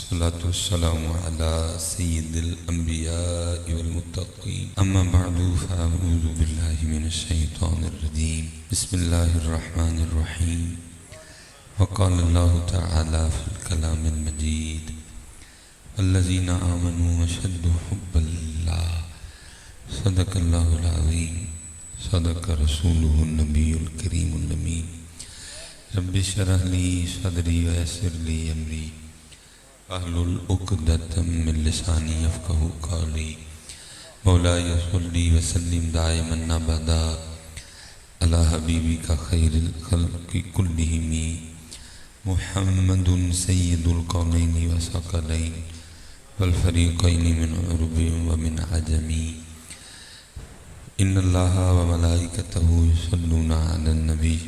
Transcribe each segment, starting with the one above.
والصلاة والسلام على سيد الأنبياء والمتقين أما بعد فأعوذ بالله من الشيطان الرجيم بسم الله الرحمن الرحيم وقال الله تعالى في الكلام المجيد الذين آمنوا أشد حبا لله صدق الله العظيم صدق رسوله النبي الكريم الأمين رب اشرح لي صدري ويسر لي أمري احلل عقدة من لساني يفقهوا قولي مولاي صل وسلم دائما ابدا على حبيبك خير الخلق كلهم محمد سيد القولين والثقلين والفريقين من عرب ومن عجم ان الله وملائكته يصلون على النبي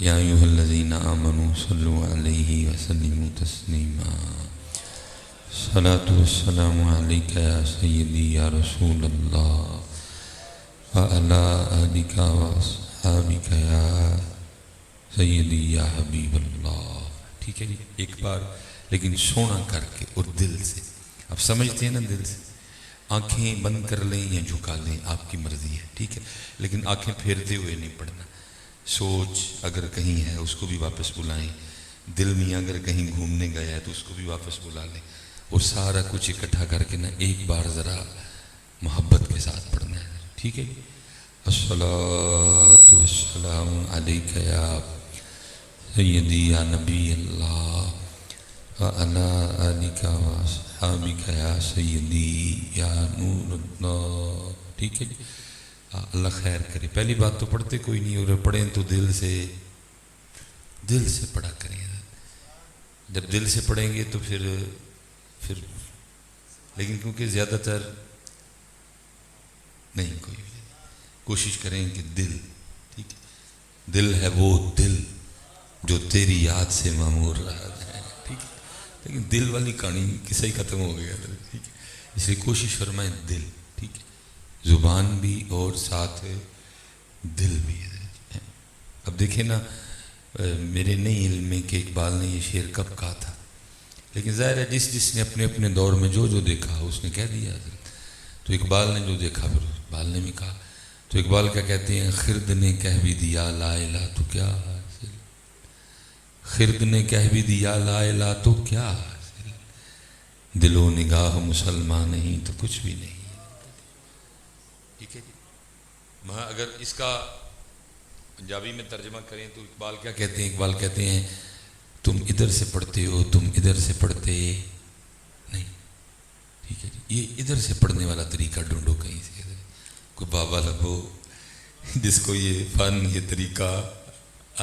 يا أيها الذين آمنوا صلوا عليه وسلموا تسليما الصلاة والسلام عليك يا سيدي يا رسول الله وعلى آلك وأصحابك يا سيدي یا حبیب اللہ. ٹھیک ہے جی، ایک بار لیکن سونا کر کے اور دل سے. آپ سمجھتے ہیں نا، دل سے آنکھیں بند کر لیں یا جھکا لیں آپ کی مرضی ہے، ٹھیک ہے، لیکن آنکھیں پھیرتے ہوئے نہیں پڑھنا. سوچ اگر کہیں ہے اس کو بھی واپس بلائیں، دل میں اگر کہیں گھومنے گیا ہے تو اس کو بھی واپس بلا لیں، اور سارا کچھ اکٹھا کر کے نا ایک بار ذرا محبت کے ساتھ پڑھنا ہے. ٹھیک ہے. الصلاۃ والسلام علیک یا سیدی یا نبی اللہ وعلی آلک واصحابک یا سیدی یا نور اللہ. ٹھیک ہے جی، اللہ خیر کرے. پہلی بات تو پڑھتے کوئی نہیں، اور پڑھیں تو دل سے پڑھا کریں. جب دل سے پڑھیں گے تو پھر لیکن کیونکہ زیادہ تر نہیں کوئی کوشش کریں کہ دل، ٹھیک ہے، دل ہے وہ دل جو تیری یاد سے معمور رہا ہے. ٹھیک ہے، لیکن دل والی کہانی کسے ہی ختم ہو گیا. ٹھیک ہے، اس لیے کوشش فرمائیں دل. ٹھیک ہے، زبان بھی اور ساتھ دل بھی. اب دیکھیں نا، میرے نہیں علم میں کہ اقبال نے یہ شعر کب کہا تھا، لیکن ظاہر ہے جس نے اپنے اپنے دور میں جو دیکھا اس نے کہہ دیا. تو اقبال نے جو دیکھا پھر اقبال نے بھی کہا. تو اقبال کیا کہتے ہیں؟ خرد نے کہہ بھی دیا لا الہ تو کیا حاصل، خرد نے کہہ بھی دیا لا الہ تو کیا حاصل، دل و نگاہ مسلمان نہیں تو کچھ بھی نہیں. ٹھیک ہے جی. اگر اس کا پنجابی میں ترجمہ کریں تو اقبال کیا کہتے ہیں؟ اقبال کہتے ہیں تم ادھر سے پڑھتے ہو، تم ادھر سے پڑھتے نہیں. ٹھیک ہے جی، یہ ادھر سے پڑھنے والا طریقہ ڈھونڈو کہیں سے، کوئی بابا لگو جس کو یہ فن یہ طریقہ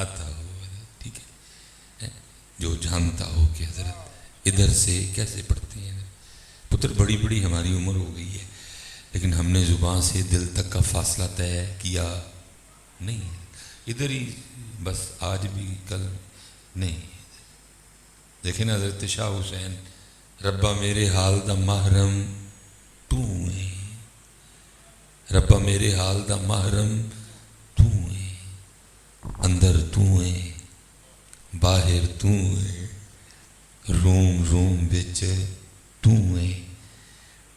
آتا ہو. ٹھیک ہے، جو جانتا ہو کہ حضرت ادھر سے کیسے پڑھتے ہیں. پتر بڑی بڑی ہماری عمر ہو گئی ہے، لیکن ہم نے زبان سے دل تک کا فاصلہ طے کیا نہیں. ادھر ہی بس آج بھی کل نہیں. دیکھیں نا حضرت شاہ حسین، ربا میرے حال دا محرم تو ہے، ربا میرے حال دا محرم تو ہے، اندر تو ہے باہر تو ہے، روم روم بچ تو ہے،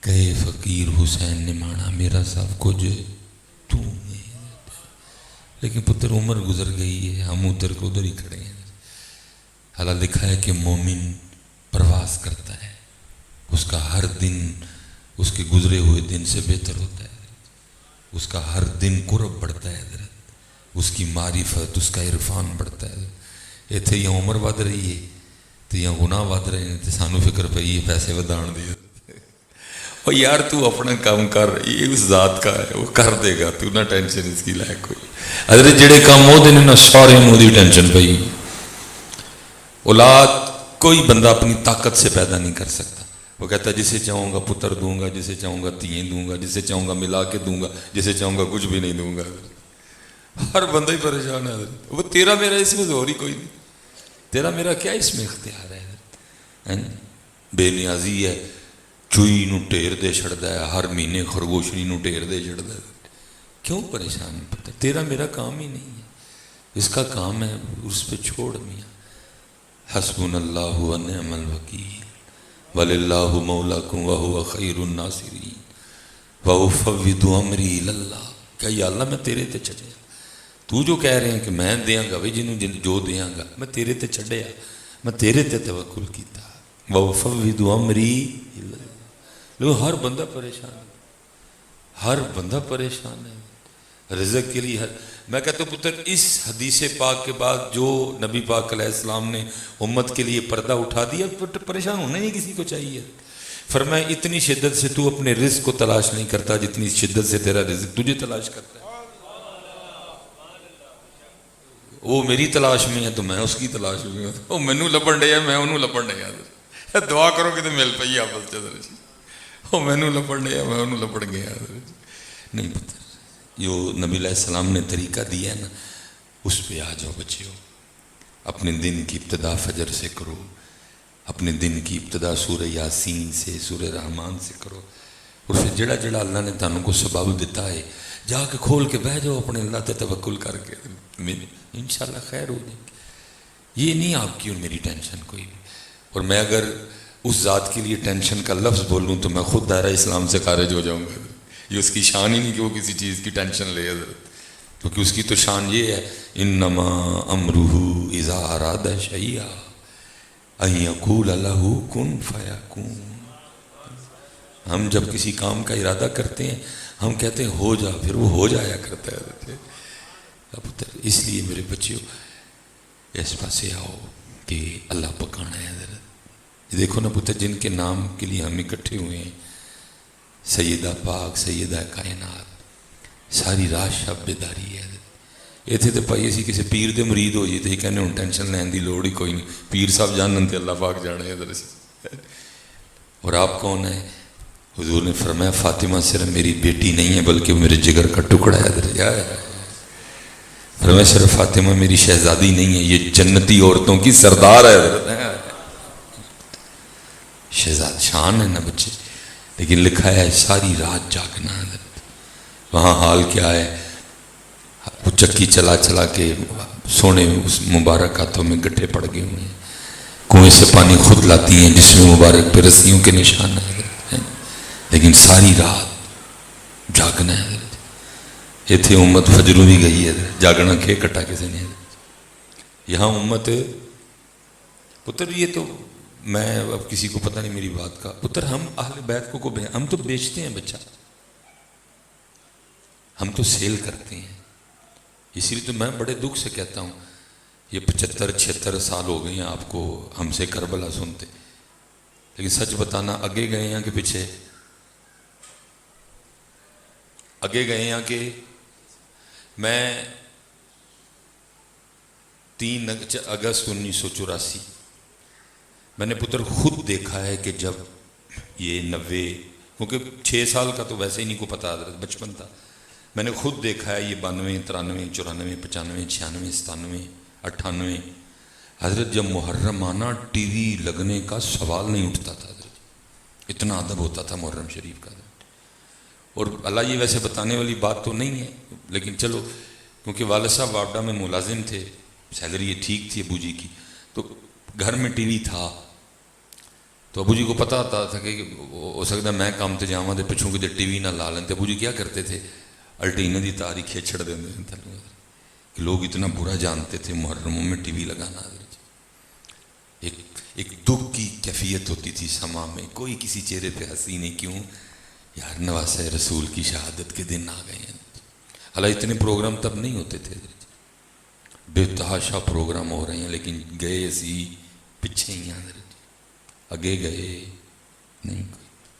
کہے فقیر حسین نے مانا میرا سب کچھ تو ہے. لیکن پتر عمر گزر گئی ہے، ہم ادھر کو ادھر ہی کھڑے ہیں. حالات لکھا ہے کہ مومن پرواز کرتا ہے، اس کا ہر دن اس کے گزرے ہوئے دن سے بہتر ہوتا ہے، اس کا ہر دن قرب بڑھتا ہے حضرت، اس کی معرفت اس کا عرفان بڑھتا ہے. اتنے یا عمر ود رہی ہے تو یا گناہ ود رہے ہیں تو سانو فکر پئی ہے پیسے ودان دی. اور یار تو اپنا کام کر، یہ اس ذات کا ہے، وہ کر دے گا، تو نہ ٹینشن اس کی لائق کوئی. حضرت جڑے کام وہ دن نہ سارے مودی ٹینشن پئی. اولاد کوئی بندہ اپنی طاقت سے پیدا نہیں کر سکتا. وہ کہتا ہے جسے چاہوں گا پتر دوں گا، جسے چاہوں گا تیئیں دوں گا، جسے چاہوں گا ملا کے دوں گا، جسے چاہوں گا کچھ بھی نہیں دوں گا. ہر بندہ ہی پریشان ہے. وہ تیرا میرا اس میں زور ہی کوئی نہیں. تیرا میرا کیا اس میں اختیار ہے؟ بے نیازی ہے، چوئی نو ٹیر دے چھڑدا ہے، ہر مہینے خرگوشنی نو ٹیر دے چھڑدا ہے. کیوں پریشان؟ پتہ تیرا میرا کام ہی نہیں ہے، اس کا کام ہے اس پہ چھوڑ میاں. حسبنا اللہ و نعم الوکیل. وَلِلَّهُ مَوْلَاكُمْ وَهُوَ خَيْرُ النَّاصِرِينَ وَأُفَوِّضُ أَمْرِي إِلَى اللَّهِ کہ یا اللہ میں تیرے تے چھڈیا، تو جو کہہ رہے ہیں کہ میں دیاں گا بھئی جنوں جو دیاں گا، میں تیرے تے چھڈیا، میں تیرے تے توکل کیتا۔ وَأُفَوِّضُ أَمْرِي إِلَى اللَّهِ۔ لوگ ہر بندہ پریشان ہے، ہر بندہ پریشان ہے رزق کے لیے۔ میں کہتا ہوں پتر اس حدیث پاک کے بعد جو نبی پاک علیہ السلام نے امت کے لیے پردہ اٹھا دیا، پریشان ہونا نہیں کسی کو چاہیے۔ فرمایا اتنی شدت سے تو اپنے رزق کو تلاش نہیں کرتا جتنی شدت سے تیرا رزق تجھے تلاش کرتا ہے۔ وہ میری تلاش میں ہے تو میں اس کی تلاش میں ہوں، وہ مینوں لبن ڈیا میں انہوں لبن ڈیا۔ دعا کرو کہ تو مل پئی آپس چ، وہ مینوں لبن ڈیا میں انہوں لبن گیا۔ نہیں پتر، جو نبی علیہ السلام نے طریقہ دیا ہے نا اس پہ آ جاؤ بچیو۔ اپنے دن کی ابتدا فجر سے کرو، اپنے دن کی ابتدا سورہ یاسین سے، سورہ رحمان سے کرو، اور پھر جڑا جڑا اللہ نے تانوں کو سبب دیتا ہے جا کے کھول کے بہ جاؤ اپنے اللہ تے توکل کر کے، انشاءاللہ خیر ہو جائے گی۔ یہ نہیں آپ کی اور میری ٹینشن کوئی بھی۔ اور میں اگر اس ذات کے لیے ٹینشن کا لفظ بولوں تو میں خود دائرہ اسلام سے خارج ہو جاؤں گا۔ یہ اس کی شان ہی نہیں کہ وہ کسی چیز کی ٹینشن لے حضرت، کیونکہ اس کی تو شان یہ ہے انما امرہ اذا اراد شیئا ان یقول لہ کن فیکون۔ ہم جب کسی کام کا ارادہ کرتے ہیں ہم کہتے ہیں ہو جا، پھر وہ ہو جایا کرتا ہے۔ اس لیے میرے بچیوں اس پاسے آؤ کہ اللہ پکانا ہے حضرت۔ دیکھو نا پتر جن کے نام کے لیے ہم اکٹھے ہوئے ہیں، سیدہ پاک سیدہ کائنات، ساری رات شب بیداری ہے۔ اتنے تو بھائی اسی کسی پیر دے مرید ہو جی تو یہ کہنے ہوں ٹینشن لین دی لوڑ ہی کوئی نہیں، پیر صاحب جانن تے اللہ پاک جانے ادھر سے۔ اور آپ کون ہیں؟ حضور نے فرمایا فاطمہ صرف میری بیٹی نہیں ہے بلکہ میرے جگر کا ٹکڑا ہے۔ ادھر فرمایا صرف فاطمہ میری شہزادی نہیں ہے، یہ جنتی عورتوں کی سردار ہے۔ شہزاد شان ہے نا بچے، لیکن لکھا ہے ساری رات جاگنا ہے۔ وہاں حال کیا ہے، وہ چکی چلا چلا کے سونے اس مبارک ہاتھوں میں گٹھے پڑ گئے ہوئے ہیں، کنویں سے پانی خود لاتی ہیں جس میں مبارک پہ رسیوں کے نشان ہیں، لیکن ساری رات جاگنا ہے۔ اتنے امت فجروں بھی گئی ہے، جاگنا کھے کٹا کسی نے۔ یہاں امت پتر یہ تو میں اب کسی کو پتہ نہیں میری بات کا پتر، ہم اہل بیت کو ہم تو بیچتے ہیں بچہ، ہم تو سیل کرتے ہیں۔ اسی لیے تو میں بڑے دکھ سے کہتا ہوں یہ 75-76 سال ہو گئے ہیں آپ کو ہم سے کربلا سنتے، لیکن سچ بتانا اگے گئے ہیں کہ پیچھے؟ اگے گئے ہیں کہ میں 3 اگست 1984 میں نے پتر خود دیکھا ہے کہ جب یہ 90، کیونکہ 6 سال کا تو ویسے ہی نہیں کو پتا حضرت، بچپن تھا، میں نے خود دیکھا ہے یہ 92، 93، 94، 95، 96، 97، 98 حضرت جب محرم آنا ٹی وی لگنے کا سوال نہیں اٹھتا تھا حضرت، اتنا ادب ہوتا تھا محرم شریف کا۔ اور اللہ یہ ویسے بتانے والی بات تو نہیں ہے، لیکن چلو کیونکہ والد صاحب واپڈا میں ملازم تھے، سیلری یہ ٹھیک تھی ابو جی کی، تو گھر میں ٹی وی تھا، تو ابو جی کو پتا تھا کہ ہو سکتا ہے میں کام تے جاواں تے پچھوں کہ ٹی وی نہ لا لیں، ابو جی کیا کرتے تھے الٹینے دی تاری کھیچڑ دیں کہ لوگ اتنا برا جانتے تھے محرموں میں ٹی وی لگانا۔ ایک دکھ کی کیفیت ہوتی تھی سما میں، کوئی کسی چہرے پہ ہنسی نہیں، کیوں یار نواسہ رسول کی شہادت کے دن آ گئے ہیں۔ حالانکہ اتنے پروگرام تب نہیں ہوتے تھے، بے تحاشا پروگرام ہو رہے ہیں، لیکن گئے اسی پیچھے ہی ہیں، آگے گئے نہیں۔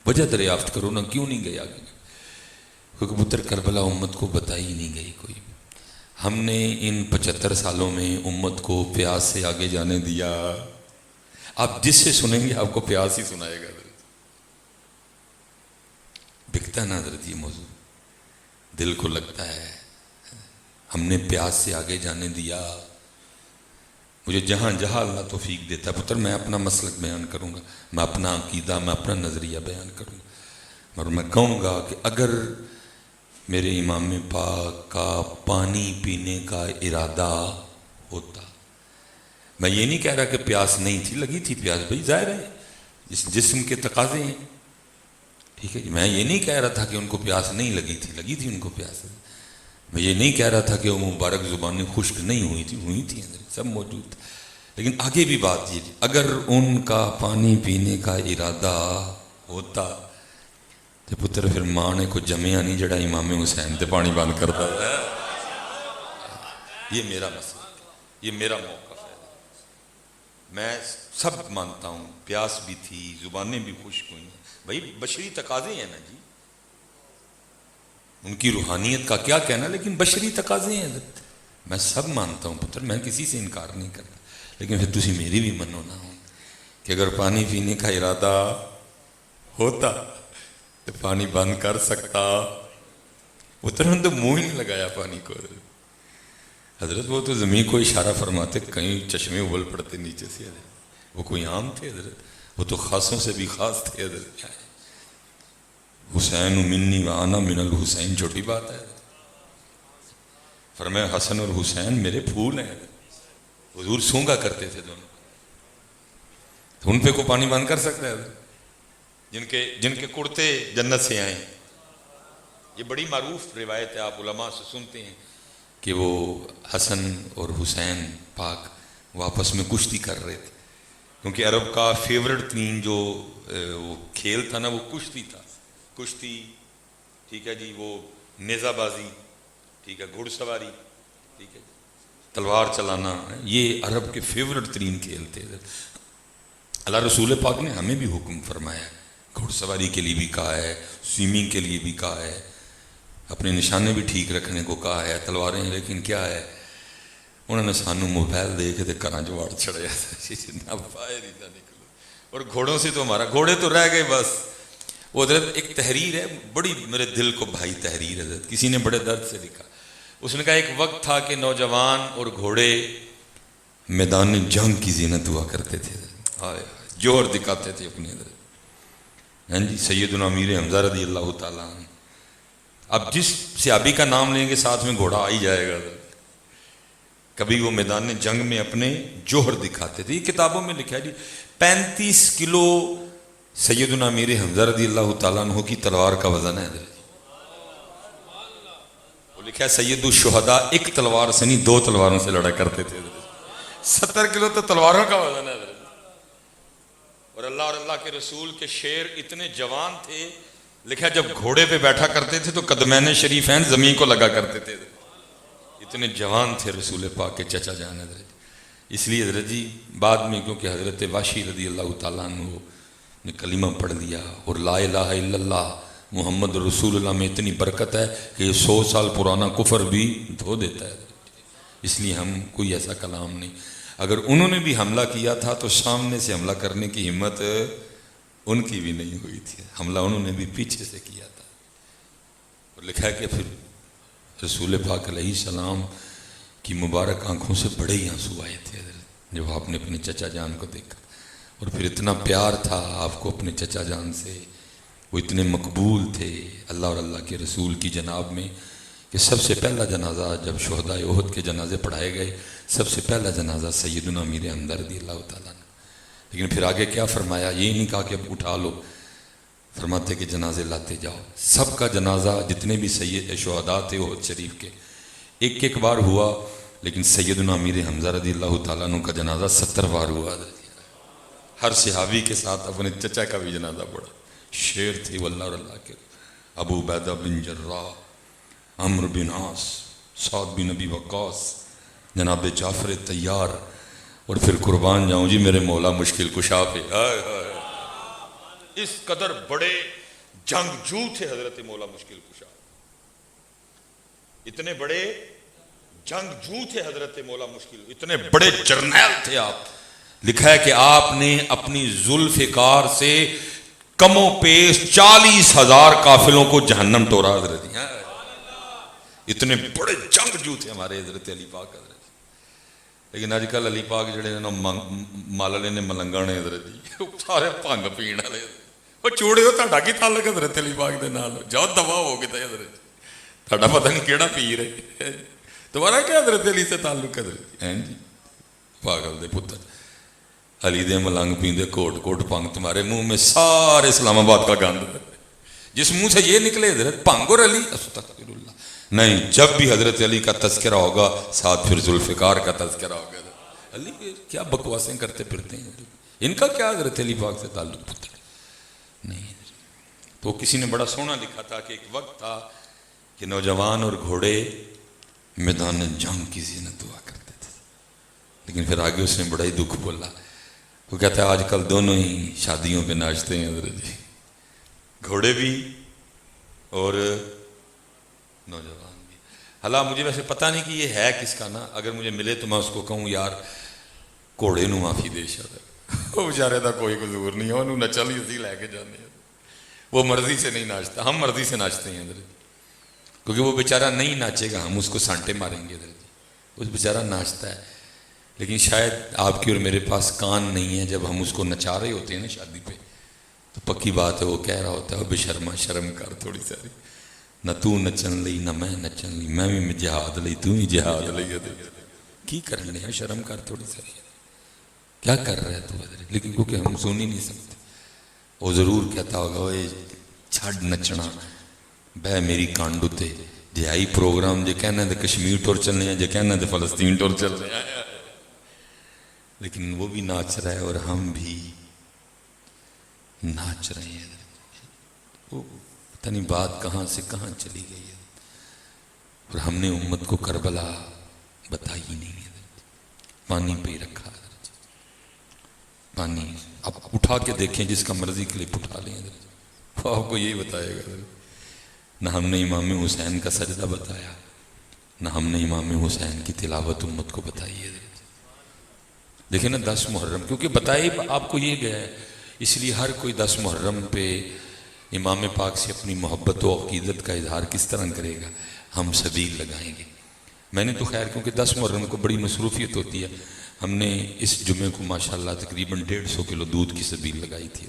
وجہ دریافت کرو نا کیوں نہیں گئے آگے، کیونکہ پتر کربلا امت کو بتائی نہیں گئی کوئی۔ ہم نے ان 75 سالوں میں امت کو پیاس سے آگے جانے دیا؟ آپ جس سے سنیں گے آپ کو پیاس ہی سنائے گا۔ بکتا ہے نا حضرت یہ موضوع، دل کو لگتا ہے ہم نے پیاس سے آگے جانے دیا۔ مجھے جہاں جہاں اللہ توفیق دیتا ہے پتر میں اپنا مسلک بیان کروں گا، میں اپنا عقیدہ، میں اپنا نظریہ بیان کروں گا، اور میں کہوں گا کہ اگر میرے امام پاک کا پانی پینے کا ارادہ ہوتا، میں یہ نہیں کہہ رہا کہ پیاس نہیں تھی، لگی تھی پیاس، بھائی ظاہر ہے اس جسم کے تقاضے ہیں، ٹھیک ہے جی. میں یہ نہیں کہہ رہا تھا کہ ان کو پیاس نہیں لگی تھی ان کو پیاس. میں یہ نہیں کہہ رہا تھا کہ وہ مبارک زبانیں خشک نہیں ہوئی تھیں سب موجود تھا. لیکن آگے بھی بات یہ، اگر ان کا پانی پینے کا ارادہ ہوتا تو پتر پھر ماں نے کو جمیا نہیں جڑا امام حسین تے پانی بند کرتا ہے. یہ میرا مسئلہ، یہ میرا موقف ہے. میں سب مانتا ہوں پیاس بھی تھی، زبانیں بھی خشک ہوئی، بھائی بشری تقاضے ہیں نا جی، ان کی روحانیت کا کیا کہنا، لیکن بشری تقاضے ہیں. میں سب مانتا ہوں پتر، میں کسی سے انکار نہیں کرتا، لیکن پھر تسی میری بھی منو نہ ہو کہ اگر پانی پینے کا ارادہ ہوتا تو پانی بند کر سکتا. پتر ہم تو منہ ہی نہیں لگایا پانی کو. حضرت وہ تو زمین کو اشارہ فرماتے، کہیں چشمے ابل پڑتے نیچے سے. حضرت وہ کوئی عام تھے حضرت، وہ تو خاصوں سے بھی خاص تھے حضرت. حسین منی وانا من الحسین، چھوٹی بات ہے. فرمایا حسن اور حسین میرے پھول ہیں. حضور سونگا کرتے تھے دونوں، تو ان پہ کو پانی بند کر سکتا ہے جن کے کرتے جنت سے آئیں. یہ بڑی معروف روایت ہے، آپ علماء سے سنتے ہیں کہ وہ حسن اور حسین پاک وہ آپس میں کشتی کر رہے تھے، کیونکہ عرب کا فیورٹ ترین جو وہ کھیل تھا نا وہ کشتی تھا. کشتی، ٹھیک ہے جی، وہ نیزہ بازی، ٹھیک ہے، گھڑ سواری، ٹھیک ہے، تلوار چلانا، یہ عرب کے فیورٹ ترین کھیل تھے. اللہ رسول پاک نے ہمیں بھی حکم فرمایا ہے، گھڑ سواری کے لیے بھی کہا ہے، سوئمنگ کے لیے بھی کہا ہے، اپنے نشانے بھی ٹھیک رکھنے کو کہا ہے، تلواریں. لیکن کیا ہے، انہوں نے سانو موبائل دے کے گھراں چ واڑ چھڑیا نہ باہر ہی نہ نکلو. اور گھوڑوں سے تو ہمارا، گھوڑے تو رہ گئے بس. وہ حضرت ایک تحریر ہے بڑی میرے دل کو بھائی تحریر حضرت، کسی نے بڑے درد سے لکھا. اس نے کہا ایک وقت تھا کہ نوجوان اور گھوڑے میدان جنگ کی زینت ہوا کرتے تھے، جوہر دکھاتے تھے اپنے حضرت. ہاں جی، سیدنا امیر حمزہ رضی اللہ تعالیٰ عنہ. اب جس صحابی کا نام لیں گے ساتھ میں گھوڑا آ ہی جائے گا. کبھی وہ میدان جنگ میں اپنے جوہر دکھاتے تھے. یہ کتابوں میں لکھا ہے جی، 35 کلو سیدنا امیر حمزہ رضی اللہ تعالیٰ عنہ کی تلوار کا وزن ہے حضرت. وہ لکھا ہے سید الشہداء ایک تلوار سے نہیں 2 تلواروں سے لڑا کرتے تھے حضرت. 70 کلو تو تلواروں کا وزن ہے حضرت. اور اللہ کے رسول کے شیر اتنے جوان تھے، لکھا جب گھوڑے پہ بیٹھا کرتے تھے تو قدمین شریفین زمین کو لگا کرتے تھے. اتنے جوان تھے رسول پاک کے چچا جان حضرت. اس لیے حضرت جی بعد میں کیونکہ حضرت واشی رضی اللہ تعالیٰ عنہ نے کلمہ پڑھ لیا اور لا الہ الا اللہ محمد رسول اللہ میں اتنی برکت ہے کہ یہ 100 سال پرانا کفر بھی دھو دیتا ہے. اس لیے ہم کوئی ایسا کلام نہیں. اگر انہوں نے بھی حملہ کیا تھا تو سامنے سے حملہ کرنے کی ہمت ان کی بھی نہیں ہوئی تھی. حملہ انہوں نے بھی پیچھے سے کیا تھا. اور لکھا ہے کہ پھر رسول پاک علیہ السلام کی مبارک آنکھوں سے بڑے ہی آنسو آئے تھے جب آپ نے اپنے چچا جان کو دیکھا. اور پھر اتنا پیار تھا آپ کو اپنے چچا جان سے، وہ اتنے مقبول تھے اللہ اور اللہ کے رسول کی جناب میں کہ سب سے پہلا جنازہ جب شہداء احد کے جنازے پڑھائے گئے، سب سے پہلا جنازہ سیدنا امیر حمزہ رضی اللہ تعالیٰ نے. لیکن پھر آگے کیا فرمایا، یہ نہیں کہا کہ اب اٹھا لو، فرماتے کہ جنازے لاتے جاؤ. سب کا جنازہ جتنے بھی سید شہداء تھے احد شریف کے ایک بار ہوا، لیکن سیدنا امیر حمزہ رضی اللہ تعالیٰ عنہ کا جنازہ 70 بار ہوا. ہر صحابی کے ساتھ اپنے چچا کا بھی جنازہ پڑھا. شیر تھی واللہ اور اللہ کے، ابو عبیدہ بن جراح، عمرو بن عاص، سعد بن ابی وقاص، جناب جعفر طیار. اور پھر قربان جاؤں جی میرے مولا مشکل کشا پہ. اس قدر بڑے جنگجو تھے حضرت مولا مشکل کشا، اتنے بڑے جنگجو تھے حضرت مولا مشکل، اتنے بڑے جرنیل تھے آپ. لکھا ہے کہ آپ نے اپنی ذوالفقار سے کم و پیش 40,000 قافلوں کو جہنم توڑا حضرت. اتنے بڑے جنگجو تھے ہمارے حضرت علی پاک حضرت. لیکن آج کل علی پاک جڑے نا مالالے نے ملنگانے حضرت جی سارے بھنگ پین والے. وہ چوڑے ہو تہاڈا کی تعلق حضرت علی پاک دے نال؟ جاؤ دوا ہو کے حضرت تہاڈا پتہ نہیں کیڑا پیر ہے، تمہارا کیا حضرت علی سے تعلق حضرت ہیں جی؟ پاگل دے پتر. علی دے ملنگ پیندے کوٹ کوٹ پنگ، تمہارے منہ میں سارے اسلام آباد کا گند، جس منہ سے یہ نکلے حضرت پنگ اور علی، استغفر اللہ۔ نہیں، جب بھی حضرت علی کا تذکرہ ہوگا ساتھ پھر ذوالفقار کا تذکرہ ہوگا۔ علی کیا بکواسیں کرتے پھرتے ہیں، ان کا کیا حضرت علی پاک سے تعلق پتر نہیں۔ تو کسی نے بڑا سونا لکھا تھا کہ ایک وقت تھا کہ نوجوان اور گھوڑے میدان جنگ کی زینت ہوا کرتے تھے، لیکن پھر آگے اس نے بڑا ہی دکھ بولا، وہ کہتا ہے آج کل دونوں ہی شادیوں پہ ناچتے ہیں حضرت جی، گھوڑے بھی اور نوجوان بھی۔ حالہ مجھے ویسے پتہ نہیں کہ یہ ہے کس کا نا، اگر مجھے ملے تو میں اس کو کہوں یار گھوڑے نو معافی دے شاید، وہ بیچارے کا کوئی قصور نہیں ہے، انہوں نچل ہی اسی لے کے جانے ہیں، وہ مرضی سے نہیں ناچتا، ہم مرضی سے ناچتے ہیں حضرت، کیونکہ وہ بیچارہ نہیں ناچے گا ہم اس کو سانٹے ماریں گے حضرت، اس بیچارہ ناچتا ہے، لیکن شاید آپ کی اور میرے پاس کان نہیں ہے، جب ہم اس کو نچا رہے ہوتے ہیں نا شادی پہ تو پکی بات ہے وہ کہہ رہا ہوتا ہے بے شرما شرم کر تھوڑی ساری، نہ تو نچن لئی نہ میں نچن لئی، میں بھی جہاد لئی تو بھی جہاد لئی، کی کرنے ہیں، شرم کر تھوڑی ساری، کیا کر رہا ہے تو حضرت، لیکن کیونکہ ہم سن ہی نہیں سکتے، وہ ضرور کہتا ہوگا وہ چھڑ نچنا بہ میری کانڈو تے، جے آئی پروگرام جے کہنا ہے کشمیر ٹور چلنے ہیں، جے کہنا ہے فلسطین ٹور چل رہے ہیں، لیکن وہ بھی ناچ رہا ہے اور ہم بھی ناچ رہے ہیں، وہ پتہ نہیں بات کہاں سے کہاں چلی گئی ہے، اور ہم نے امت کو کربلا بتائی ہی نہیں ہے، پانی پہ ہی رکھا ہے، پانی اب اٹھا کے دیکھیں جس کا مرضی کلپ اٹھا لیں، وہ آپ کو یہی بتائے گا، نہ ہم نے امام حسین کا سجدہ بتایا، نہ ہم نے امام حسین کی تلاوت امت کو بتائی ہے، دیکھیں نا 10 محرم، کیونکہ بتائی آپ کو یہ گیا ہے، اس لیے ہر کوئی 10 محرم پہ امام پاک سے اپنی محبت و عقیدت کا اظہار کس طرح کرے گا، ہم سبیل لگائیں گے۔ میں نے تو خیر کیونکہ 10 محرم کو بڑی مصروفیت ہوتی ہے، ہم نے اس جمعے کو ماشاءاللہ تقریباً 150 کلو دودھ کی سبیل لگائی تھی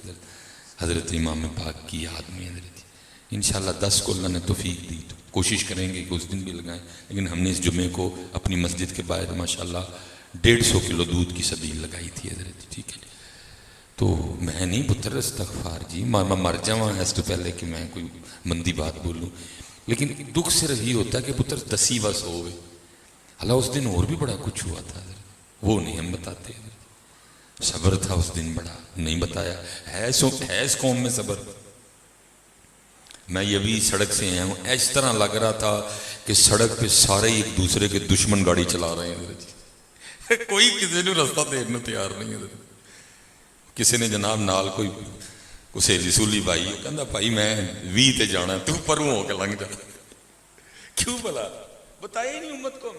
حضرت امام پاک کی یاد میں حضرت، انشاءاللہ 10 کو اللہ نے توفیق دی تو کوشش کریں گے کہ اس دن بھی لگائیں، لیکن ہم نے اس جمعے کو اپنی مسجد کے باہر ماشاءاللہ 150 کلو دودھ کی سبیل لگائی تھی حضرت، ٹھیک ہے۔ تو میں نہیں پتر استغفار جی، میں مر جاواں اس تو پہلے کہ میں کوئی مندی بات بولوں، لیکن دکھ صرف یہ ہوتا ہے کہ پتر 10 بس ہوئے، حالہ اس دن اور بھی بڑا کچھ ہوا تھا حضرت، وہ نہیں ہم بتاتے حضرت، صبر تھا اس دن بڑا، نہیں بتایا، ہے اس قوم میں صبر، میں یہ بھی سڑک سے آیا ہوں، اس طرح لگ رہا تھا کہ سڑک پہ سارے ایک دوسرے کے دشمن گاڑی چلا رہے ہیں حضرت، کوئی کسی نے رستہ دینے تیار نہیں حضرت، کسی نے جناب نال کوئی سہیلی سولی بھائی کہندا بھائی میں 20 تے جانا تو پروں ہو کے لنگ جا، کیوں بلا بتایا ہی نہیں امت کو،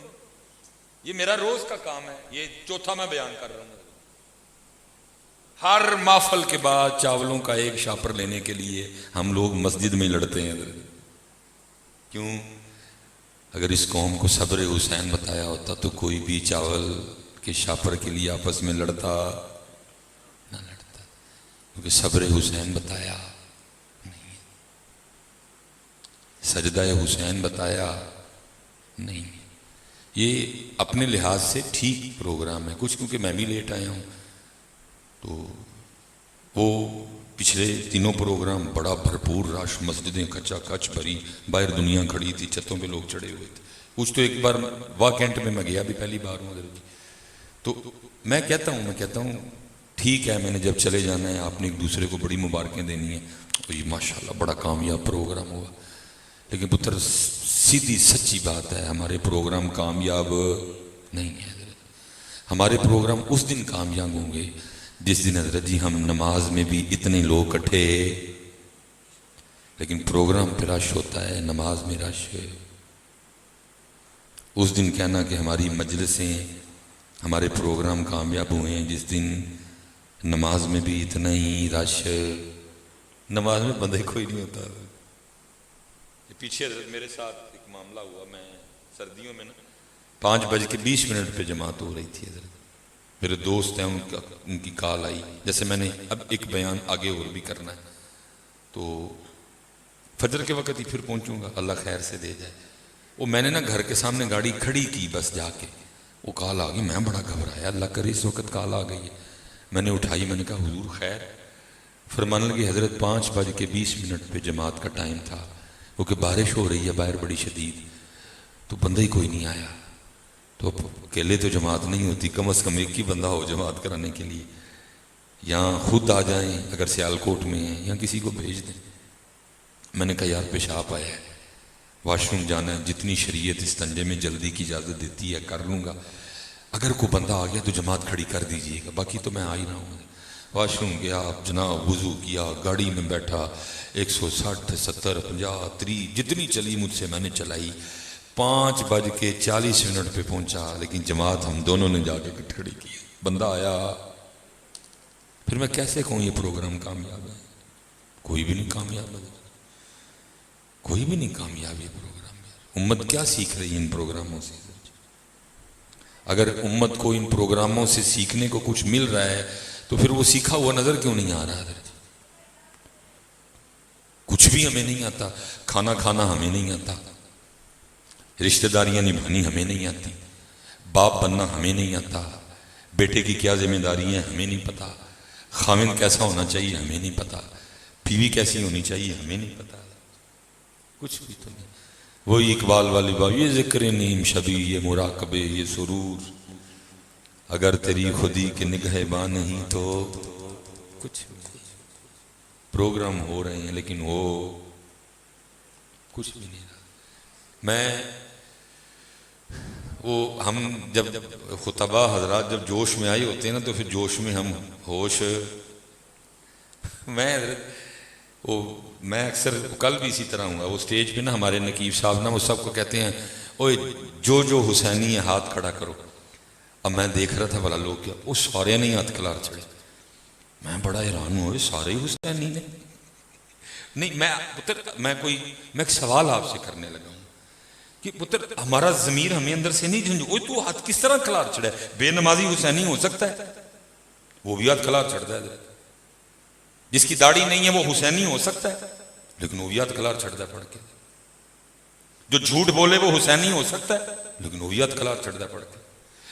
یہ میرا روز کا کام ہے، یہ چوتھا میں بیان کر رہا ہوں، ہر محفل کے بعد چاولوں کا ایک شاپر لینے کے لیے ہم لوگ مسجد میں لڑتے ہیں، کیوں؟ اگر اس قوم کو صبر حسین بتایا ہوتا تو کوئی بھی چاول کے شاپر کے لیے آپس میں لڑتا نہ لڑتا، کیونکہ صبر حسین بتایا نہیں، سجدہ حسین بتایا نہیں، یہ اپنے لحاظ سے ٹھیک پروگرام ہے، کچھ کیونکہ میں بھی لیٹ آیا ہوں، تو وہ پچھلے تینوں پروگرام بڑا بھرپور رش، مسجدیں کچا کچ بھری، باہر دنیا کھڑی تھی، چھتوں پہ لوگ چڑھے ہوئے تھے، کچھ تو ایک بار واکنٹ میں گیا بھی پہلی بار ہوں حضرت، تو میں کہتا ہوں ٹھیک ہے، میں نے جب چلے جانا ہے آپ نے ایک دوسرے کو بڑی مبارکیں دینی ہیں، تو یہ ماشاءاللہ بڑا کامیاب پروگرام ہوا، لیکن پتر سیدھی سچی بات ہے ہمارے پروگرام کامیاب نہیں ہے حضرت، ہمارے پروگرام اس دن کامیاب ہوں گے جس دن حضرت جی ہم نماز میں بھی اتنے لوگ اکٹھے، لیکن پروگرام پہ رش ہوتا ہے، نماز میں رش ہے، اس دن کہنا کہ ہماری مجلسیں ہمارے پروگرام کامیاب ہوئے ہیں جس دن نماز میں بھی اتنا ہی رش، نماز میں بندے کوئی نہیں ہوتا۔ پیچھے حضرت میرے ساتھ ایک معاملہ ہوا، میں سردیوں میں نا 5:20 پہ جماعت ہو رہی تھی حضرت، میرے دوست ہیں ان کی کال آئی، جیسے میں نے اب ایک بیان آگے اور بھی کرنا ہے تو فجر کے وقت ہی پھر پہنچوں گا، اللہ خیر سے دے جائے، وہ میں نے نا گھر کے سامنے گاڑی کھڑی کی، بس جا کے وہ کال آ گئی، میں بڑا گھبرایا، اللہ کرے اس وقت کال آ گئی ہے، میں نے اٹھائی, میں نے کہا حضور خیر؟ فرمانے لگے حضرت 5:20 پہ جماعت کا ٹائم تھا, کیونکہ بارش ہو رہی ہے باہر بڑی شدید, تو بندہ ہی کوئی نہیں آیا. تو اکیلے تو جماعت نہیں ہوتی, کم از کم ایک ہی بندہ ہو جماعت کرانے کے لیے, یہاں خود آ جائیں اگر سیالکوٹ میں ہیں, یا کسی کو بھیج دیں. میں نے کہا یار پیشاب آیا ہے, واش روم جانا ہے, جتنی شریعت استنجے میں جلدی کی اجازت دیتی ہے کر لوں گا, اگر کوئی بندہ آ گیا تو جماعت کھڑی کر دیجئے گا, باقی تو میں آ ہی رہا ہوں. واش روم گیا جناب, وضو کیا, گاڑی میں بیٹھا, 160 70 50 30 جتنی چلی مجھ سے میں نے چلائی. 5:40 پہ پہنچا, لیکن جماعت ہم دونوں نے جا کے کھڑی کی. بندہ آیا, پھر میں کیسے کہوں یہ پروگرام کامیاب ہے؟ کوئی بھی نہیں کامیاب ہے, کوئی بھی نہیں کامیاب یہ پروگرام. امت کیا سیکھ رہی ہے ان پروگراموں سے؟ اگر امت کو ان پروگراموں سے سیکھنے کو کچھ مل رہا ہے تو پھر وہ سیکھا ہوا نظر کیوں نہیں آ رہا ہے؟ کچھ بھی ہمیں نہیں آتا, کھانا کھانا ہمیں نہیں آتا, رشتہ داریاں نبھانی ہمیں نہیں آتی, باپ بننا ہمیں نہیں آتا, بیٹے کی کیا ذمہ داری ہیں ہمیں نہیں پتا, خاوند کیسا ہونا چاہیے ہمیں نہیں پتا, بیوی کیسی ہونی چاہیے ہمیں نہیں پتا, کچھ بھی تو نہیں. وہی اقبال والی بات, یہ ذکر نیم شبی, یہ مراقبے, یہ سرور, اگر تیری خودی کے نگہباں نہیں تو کچھ بھی نہیں. پروگرام ہو رہے ہیں لیکن وہ کچھ بھی نہیں رہا. میں وہ ہم جب خطبہ حضرات جب جوش میں آئے ہوتے ہیں نا, تو پھر جوش میں ہم ہوش, میں اکثر کل بھی اسی طرح ہوں گا. وہ سٹیج پہ نا ہمارے نقیب صاحب نا وہ سب کو کہتے ہیں اوے جو حسینی ہے ہاتھ کھڑا کرو. اب میں دیکھ رہا تھا بھلا لوگ کیا, وہ سارے نہیں ہاتھ کھلار چڑھے. میں بڑا حیران ہوں, سارے ہی حسینی نے نہیں. میں ایک سوال آپ سے کرنے لگا ہوں کہ پتر ہمارا ضمیر ہمیں اندر سے نہیں جھنجھو, اوے تو ہاتھ کس طرح کھلار چڑھا ہے؟ بے نمازی حسینی ہو سکتا ہے؟ وہ بھی ہاتھ کھلار چڑھتا ہے. جس کی داڑھی نہیں ہے وہ حسینی ہو سکتا ہے, لیکن وہ بھی ہاتھ کھلار چڑھتا ہے پڑھ کے. جو جھوٹ بولے وہ حسینی ہو سکتا ہے, لیکن وہ بھی ہاتھ کھلار چڑھتا ہے پڑھ کے.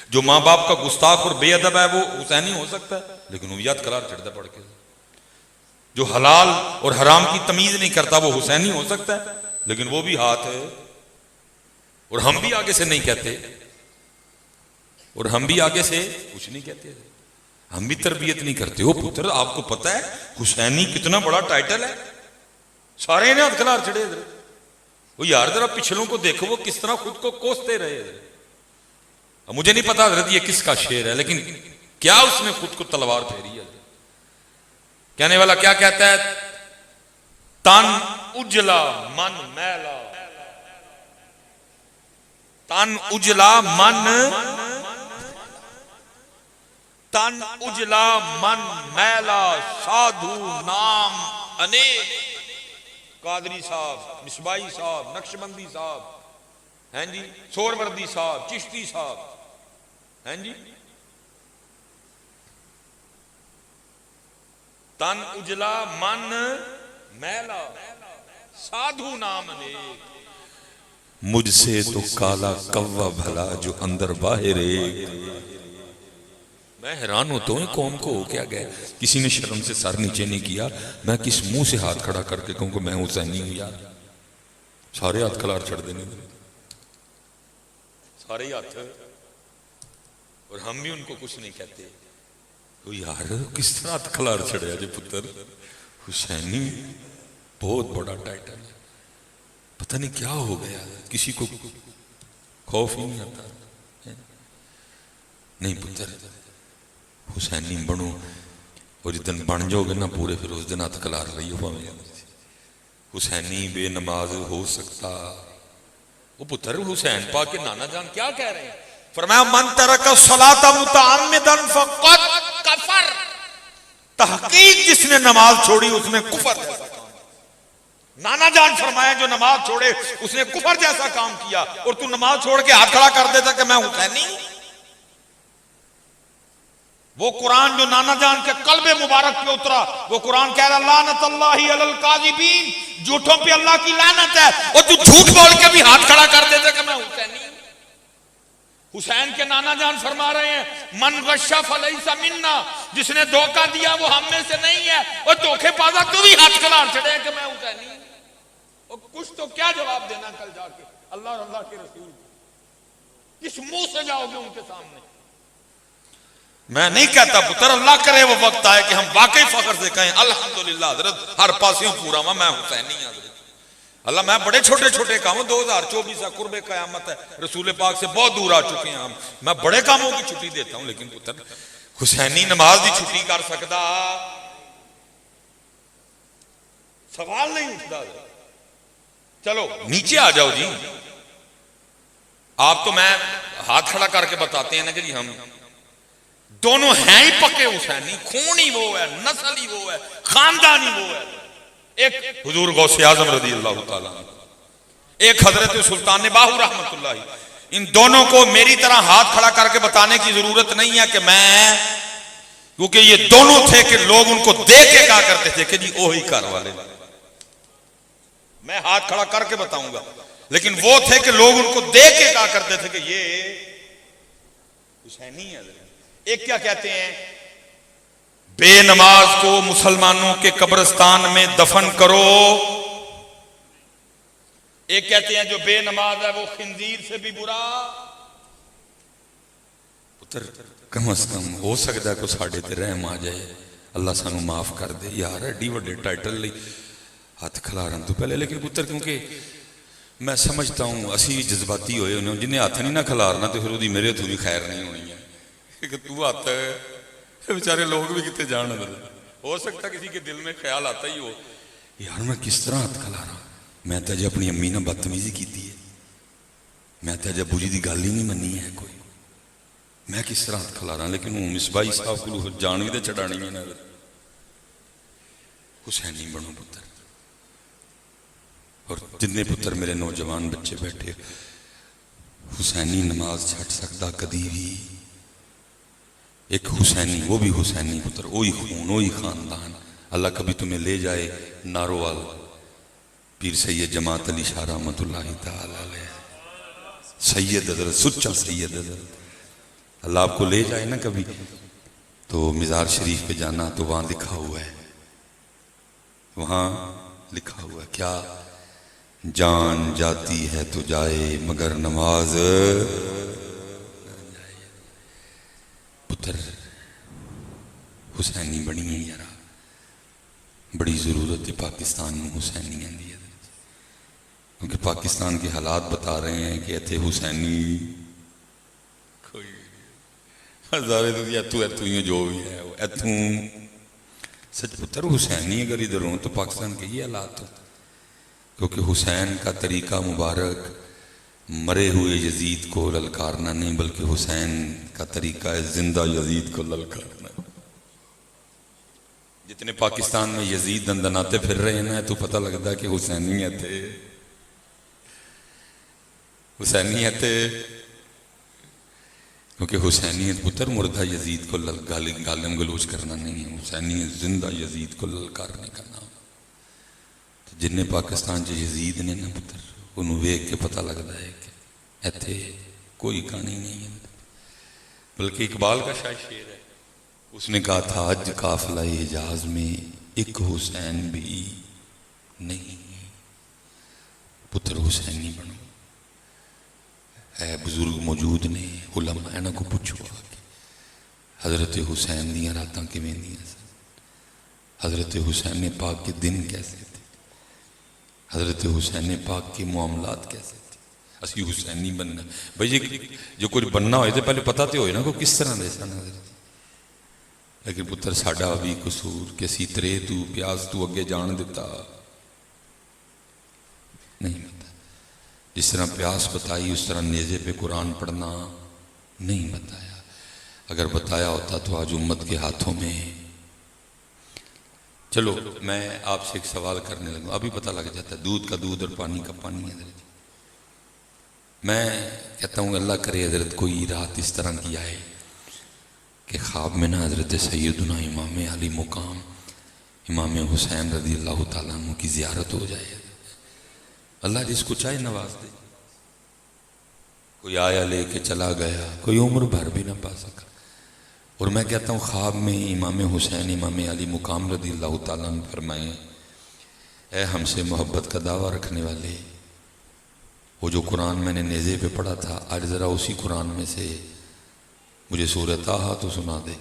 جو ماں باپ کا گستاخ اور بے ادب ہے وہ حسینی ہو سکتا ہے, لیکن وہ بھی ہاتھ کھلار چڑھتا ہے پڑھ کے. جو حلال اور حرام کی تمیز نہیں کرتا وہ حسینی ہو سکتا ہے, لیکن وہ بھی ہاتھ ہے. اور ہم بھی آگے سے نہیں کہتے, اور ہم بھی آگے سے کچھ نہیں کہتے, ہم بھی تربیت نہیں کرتے. وہ پتر آپ کو پتہ ہے حسینی کتنا بڑا ٹائٹل ہے, سارے نے ہاتھ کھلار چڑھے. وہ یار ذرا پچھلوں کو دیکھو وہ کس طرح خود کو کوستے رہے. مجھے نہیں پتا حضرت یہ کس کا شعر ہے, لیکن کیا اس نے خود کو تلوار پھیری ہے. کہنے والا کیا کہتا ہے, تن اجلا من میلا, تن اجلا من میلا, سادھو نام انیک. قادری صاحب, مصباحی صاحب, نقشبندی صاحب, ہیں جی, سہروردی صاحب, چشتی صاحب, ہیں جی. تن اجلا من میلا, سادھو نام انیک. مجھ سے تو کالا کوا بھلا جو اندر باہر ایک. میں حیران ہوتا ہوں قوم کو ہو کیا گئے, کسی نے شرم سے سر نیچے نہیں کیا. میں کس منہ سے ہاتھ کھڑا کر کے کہوں کہ میں حسینی ہوں یار؟ سارے ہاتھ کھلار چڑھ دینے, سارے ہاتھ, اور ہم بھی ان کو کچھ نہیں کہتے. تو یار کس طرح ہاتھ کھلار چڑھے جی پتر, حسینی بہت بڑا ٹائٹل ہے. پتہ نہیں کیا ہو گیا, کسی کو خوف ہی نہیں آتا. نہیں پتر حسینی بنو, اور جس دن بن جاؤ گے نا پورے, پھر اس دن ہاتھ کھلار رہی ہو. حسینی بے نماز ہو سکتا. وہ پتر حسین پاک کے نانا جان کیا کہہ رہے ہیں, فرمایا من ترک الصلاۃ متعمدا فقد کفر. تحقیق جس نے نماز چھوڑی اس نے کفر جیسا کام. نانا جان فرمایا جو نماز چھوڑے اس نے کفر جیسا کام کیا. اور تو نماز چھوڑ کے ہاتھ کھڑا کر دیتا کہ میں حسینی. وہ قرآن جو نانا جان کے قلب مبارک پہ اترا, وہ قرآن کہہ رہا لعنت اللہ علی الکاذبین, جھوٹوں پہ اللہ کی لعنت ہے. اور تو جھوٹ بول کے بھی ہاتھ کھڑا کر دیتا کہ میں حسینی. حسین کے نانا جان فرما رہے ہیں من غشا فلیس منا، جس نے دھوکہ دیا وہ ہم میں سے نہیں ہے. اور دھوکے بازا تو بھی ہاتھ کھلار چڑھے کہ میں حسینی ہوں. اور کچھ تو کیا جواب دینا کل جا کے اللہ اور اللہ کے رسول کو؟ کس منہ سے جاؤ گے ان کے سامنے؟ میں نہیں کہتا پتر اللہ کرے وہ وقت آئے کہ ہم واقعی فخر سے کہیں الحمدللہ حضرت ہر پاسیوں پورا ہوا میں حسینی ہوں حضرت. اللہ میں بڑے چھوٹے چھوٹے کاموں 2024 ہے قرب قیامت ہے، رسول پاک سے بہت دور آ چکے ہیں ہم، میں بڑے کاموں کی چھٹی دیتا ہوں، لیکن پتر حسینی نماز دی چھٹی کر سکتا؟ سوال نہیں اٹھتا. چلو نیچے آ جاؤ جی. آپ تو میں ہاتھ کھڑا کر کے بتاتے ہیں نا کہ جی ہم دونوں ہیں ہی پکے حسینی، خون ہی وہ ہے، نسل ہی وہ ہے، خاندان ہی وہ ہے. ایک حضور غوث اعظم رضی اللہ تعالیٰ عنہ، ایک حضرت سلطان باہو رحمت اللہ. ان دونوں کو میری طرح ہاتھ کھڑا کر کے بتانے کی ضرورت نہیں ہے کہ میں، کیونکہ یہ دونوں تھے کہ لوگ ان کو دیکھ کے کہا کرتے تھے کہ جی وہی گھر والے. میں ہاتھ کھڑا کر کے بتاؤں گا، لیکن وہ تھے کہ لوگ ان کو دیکھ کے کہا کرتے تھے کہ یہ حسینی ہے. ایک کیا کہتے ہیں، بے نماز کو مسلمانوں کے قبرستان میں دفن کرو. ایک کہتے ہیں جو بے نماز ہے وہ خنزیر سے بھی برا. پتر کم از کم ہو سکتا ہے کہ ساڈے تے رحم آ جائے، اللہ سانو معاف کر دے. یار ایڈی وڈے ٹائٹل لئی ہاتھ کھلارن تو پہلے، لیکن پتر کیونکہ میں سمجھتا ہوں اسی جذباتی ہوئے انہوں جنہیں ہاتھ نہیں نہ کھلارنا تو پھر وہی میرے تو بھی خیر نہیں ہونی ہے کہ تو ہاتھ بیچارے لوگ بھی کتنے جان. ہو سکتا کسی کے دل میں خیال آتا ہی ہو یار میں کس طرح ہاتھ کھلارا، میں تو اجے اپنی امی نے بدتمیزی کی ہے، میں تو اجے ابو جی کی گل ہی نہیں منی ہے کوئی، میں کس طرح ہاتھ کھلارا. لیکن وہ مصباحی صاحب کو جان بھی تو چڑھانی ہے نا. حسینی بنو پتر. اور جتنے پتر میرے نوجوان بچے بیٹھے، حسینی نماز چھٹ سکتا کدی بھی؟ ایک حسینی، وہ بھی حسینی پتر، وہی خون وہی خاندان. اللہ کبھی تمہیں لے جائے ناروال پیر سید جماعت علی شاہ رحمت اللہ تعالی علیہ، سید حضرت، سچا سید حضرت، اللہ آپ کو لے جائے نا کبھی تو مزار شریف پہ جانا تو وہاں لکھا ہوا ہے، وہاں لکھا ہوا ہے کیا؟ جان جاتی ہے تو جائے مگر نماز. پتر حسینی بنی ہے یار، بڑی ضرورت ہے پاکستان میں حسینیاں دی، کیونکہ پاکستان کے حالات بتا رہے ہیں کہ ایتھے حسینی کوئی ہزارے تو ایتھوں ہی جو بھی ہے ایتھوں سچ. پتر حسینی اگر ادھر ہوں تو پاکستان کے یہ حالات ہوں، کیونکہ حسین کا طریقہ مبارک مرے ہوئے یزید کو للکارنا نہیں، بلکہ حسین کا طریقہ ہے زندہ یزید کو للکارنا. جتنے پاکستان میں یزید دندناتے پھر رہے ہیں نا تو پتہ لگتا ہے کہ حسینیت ہے، حسینیت ہے. کیونکہ حسینیت پتر مردہ یزید کو گالم گلوچ کرنا نہیں ہے، حسینیت زندہ یزید کو للکارنے کا نام. جن پاکستان چ یزید نے نا پتر انہوں ویک کے پتہ لگتا ہے کہ ایتھے کوئی کہانی نہیں ہے. بلکہ اقبال کا شاید شعر ہے، اس نے کہا تھا آج قافلہ حجاز میں ایک حسین بھی نہیں. پتر حسینی بنو. اے بزرگ موجود نے علماء انہاں کو پوچھو کہ حضرت حسین دیاں راتاں کیویں دیاں سن، حضرت حسین پاک کے دن کیسے تھے، حضرت حسین پاک کے معاملات کیسے تھے. اسی حسینی بننا بھائی جو کچھ بننا ہوئے تو پہلے پتہ تو ہوئے نا کو کس طرح دے سن حضرت. لیکن پتر ساڈا بھی قصور کہ اسی ترے تو پیاز تو اگے جان دیتا نہیں بتا. جس طرح پیاس بتائی اس طرح نیزے پہ قرآن پڑھنا نہیں بتایا. اگر بتایا ہوتا تو آج امت کے ہاتھوں میں. چلو میں آپ سے ایک سوال کرنے لگوں، ابھی پتہ لگ جاتا ہے دودھ کا دودھ اور پانی کا پانی ہے حضرت. میں کہتا ہوں اللہ کرے حضرت کوئی رات اس طرح کی آئے کہ خواب میں نا حضرت سیدنا امام علی مقام امام حسین رضی اللہ تعالیٰ عنہ کی زیارت ہو جائے. اللہ جس کو چاہے نواز دے. کوئی آیا لے کے چلا گیا، کوئی عمر بھر بھی نہ پا سکا۔ اور میں کہتا ہوں خواب میں امام حسین امام علی مقام رضی اللہ تعالیٰ عنہ فرمائیں، اے ہم سے محبت کا دعویٰ رکھنے والے، وہ جو قرآن میں نے نیزے پہ پڑھا تھا آج ذرا اسی قرآن میں سے مجھے سورہ طٰہٰ تو سنا دے۔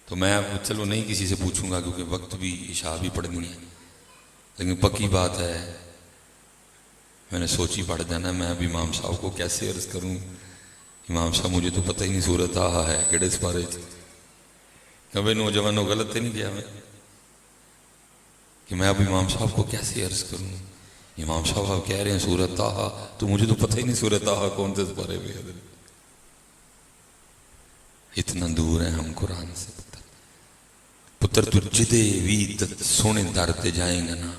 تو میں اب چلو نہیں کسی سے پوچھوں گا کیونکہ وقت بھی عشاء بھی پڑھنی ہے، لیکن پکی بات ہے میں نے سوچی پڑھ جانا، میں اب امام صاحب کو کیسے عرض کروں، امام صاحب مجھے تو پتہ ہی نہیں سورہ طٰہٰ ہے کیڑے سپارے کہ بھائی نوجوانوں غلط تو نہیں کیا میں کہ میں اب امام صاحب کو کیسے عرض کروں، امام صاحب آپ کہہ رہے ہیں سورہ طٰہٰ، تو مجھے تو پتہ ہی نہیں سورہ طٰہٰ کون سے سپارے پہ ہے، اتنا دور ہیں ہم قرآن سے۔ پتر تو جدے بھی سونے در تے جائیں گا نا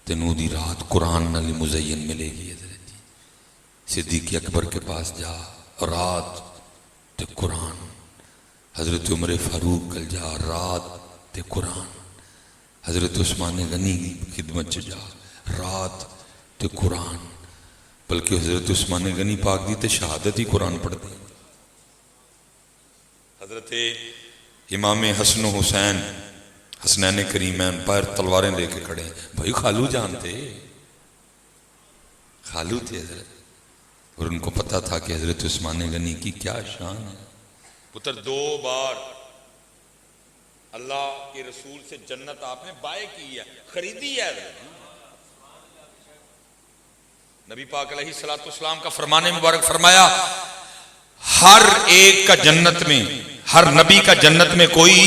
تینوں دی رات قرآن نال مزین ملے گی۔ حضرت صدیق اکبر کے پاس جا رات تے قرآن، حضرت عمر فاروق کل جا رات تے قرآن، حضرت عثمان غنی کی خدمت جا رات تے قرآن، بلکہ حضرت عثمان غنی پاک دی تے شہادت ہی قرآن پڑھ دی۔ حضرت امام حسن و حسین حسنین کریمین پیر تلواریں لے کے کھڑے ہیں، بھائی خالو جانتے خالو تھے حضرت، اور ان کو پتا تھا کہ حضرت عثمان غنی کی کیا شان ہے۔ پتر 2 بار اللہ کے رسول سے جنت آپ نے بائے کی ہے، خریدی ہے۔ نبی پاک علیہ السلام کا فرمان مبارک فرمایا، ہر ایک کا جنت میں، ہر نبی کا جنت میں کوئی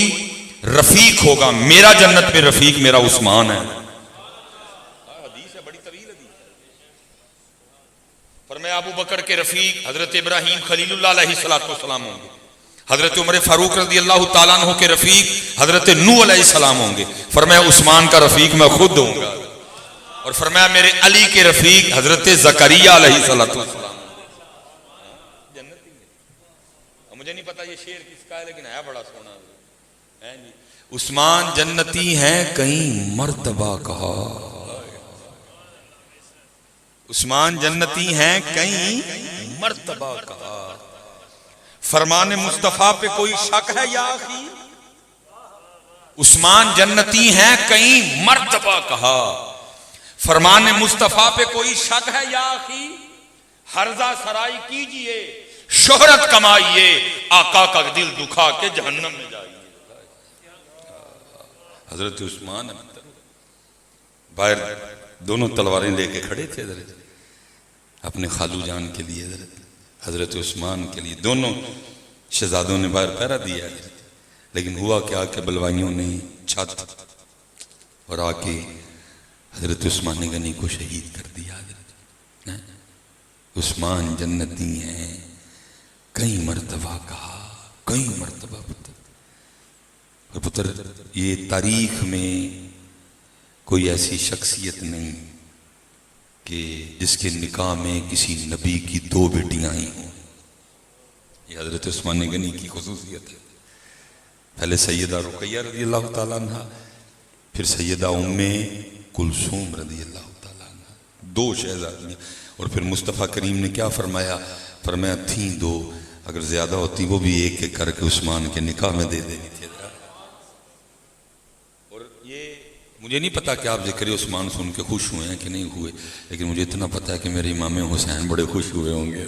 رفیق ہوگا، میرا جنت میں رفیق میرا عثمان ہے۔ حدیث ہے، بڑی طویل حدیث ہے۔ فرمایا ابو بکر کے رفیق حضرت ابراہیم خلیل اللہ علیہ السلام ہوں گے، حضرت عمر فاروق رضی اللہ تعالیٰ عنہ کے رفیق حضرت نوح علیہ السلام ہوں گے، فرمایا عثمان کا رفیق میں خود ہوں گا، اور فرمایا میرے علی کے رفیق حضرت زکریا علیہ السلام۔ مجھے نہیں پتا یہ شعر کس کا ہے لیکن ہے بڑا سونا ہے جی۔ عثمان جنتی ہیں کئی مرتبہ کہا، عثمان جنتی ہیں کئی مرتبہ کہا، فرمان مصطفیٰ پہ کوئی شک ہے یا آخی، عثمان جنتی ہیں کئی مرتبہ کہا، فرمان مصطفیٰ پہ کوئی شک ہے یا آخی، ہرزہ سرائی کیجئے شہرت کمائیے، آقا کا دل دکھا کے جہنم میں جائیے۔ حضرت عثمان باہر دونوں تلواریں لے کے کھڑے تھے حضرت اپنے خالو جان کے لیے، حضرت عثمان کے لیے، دونوں شہزادوں نے باہر پہرا دیا ہے، لیکن ہوا کیا کہ بلوائیوں نے چھت اور آ کے حضرت عثمان غنی کو شہید کر دیا۔ عثمان جنتی ہیں کئی مرتبہ کہا، کئی مرتبہ پتر، اور پتر یہ تاریخ میں کوئی ایسی شخصیت نہیں کہ جس کے نکاح میں کسی نبی کی 2 بیٹیاں ہی ہوں، یہ حضرت عثمان غنی کی خصوصیت ہے۔ پہلے سیدہ رقیہ رضی اللہ تعالیٰ عنہ، پھر سیدہ ام کلثوم رضی اللہ تعالیٰ عنہ، 2 شہزادیاں، اور پھر مصطفیٰ کریم نے کیا فرمایا، فرمایا تھیں 2، اگر زیادہ ہوتی وہ بھی ایک ایک کر کے عثمان کے نکاح میں دے دینی تھی۔ اور یہ مجھے نہیں پتا کہ آپ ذکر عثمان سن کے خوش ہوئے ہیں کہ نہیں ہوئے، لیکن مجھے اتنا پتا ہے کہ میرے امام حسین بڑے خوش ہوئے ہوں گے۔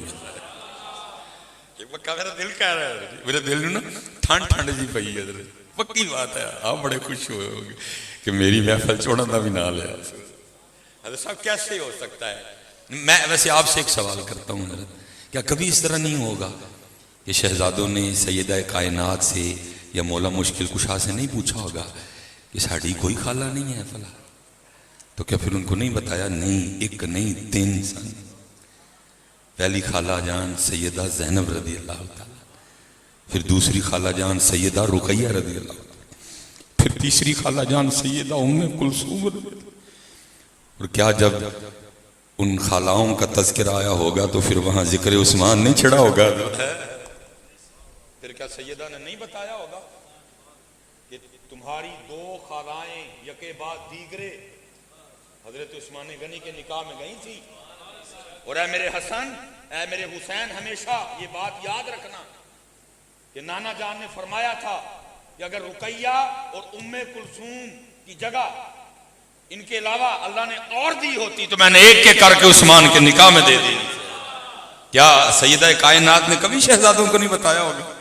میرا دل کہہ رہا ہے، میرے دل میں نا ٹھنڈ جی پئی ہے، پکی بات ہے، آپ بڑے خوش ہوئے ہوں گے کہ میری محفل چھوڑا تھا بھی نہ لیا۔ حضرت صاحب کیسے ہو سکتا ہے؟ میں ویسے آپ سے ایک سوال کرتا ہوں حضرت، کیا کبھی اس طرح نہیں ہوگا کہ شہزادوں نے سیدہ کائنات سے یا مولا مشکل کشا سے نہیں پوچھا ہوگا کہ ساڑی کوئی خالہ نہیں ہے فلاں، تو کیا پھر ان کو نہیں بتایا؟ نہیں، ایک نہیں 3 سن۔ پہلی خالہ جان سیدہ زینب رضی اللہ تعالیٰ، پھر دوسری خالہ جان سیدہ رقیہ رضی اللہ تعالیٰ، پھر تیسری خالہ جان سیدہ ام کلثوم رضی اللہ، اور کیا جب ان خالاؤں کا تذکرہ آیا ہوگا تو پھر وہاں ذکر عثمان نہیں چھڑا ہوگا؟ پھر کیا سیدہ نے نہیں بتایا ہوگا کہ تمہاری 2 خالائیں یکے بعد دیگرے حضرت عثمان غنی کے نکاح میں گئی تھی؟ اور اے میرے حسن اے میرے حسین ہمیشہ یہ بات یاد رکھنا کہ نانا جان نے فرمایا تھا کہ اگر رقیہ اور ام کلثوم کی جگہ ان کے علاوہ اللہ نے اور دی ہوتی تو میں نے ایک کے کر کے عثمان کے نکاح میں دے دی. کیا سیدہ کائنات نے کبھی شہزادوں کو نہیں بتایا ہوگا؟